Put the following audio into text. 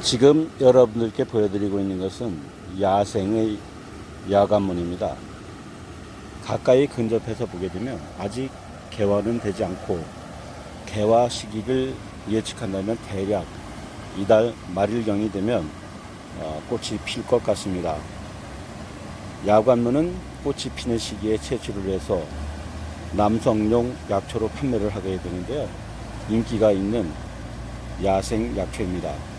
지금 여러분들께 보여드리고 있는 것은 야생의 야관문입니다. 가까이 근접해서 보게 되면 아직 개화는 되지 않고, 개화 시기를 예측한다면 대략 이달 말일경이 되면 꽃이 필 것 같습니다. 야관문은 꽃이 피는 시기에 채취를 해서 남성용 약초로 판매를 하게 되는데요. 인기가 있는 야생 약초입니다.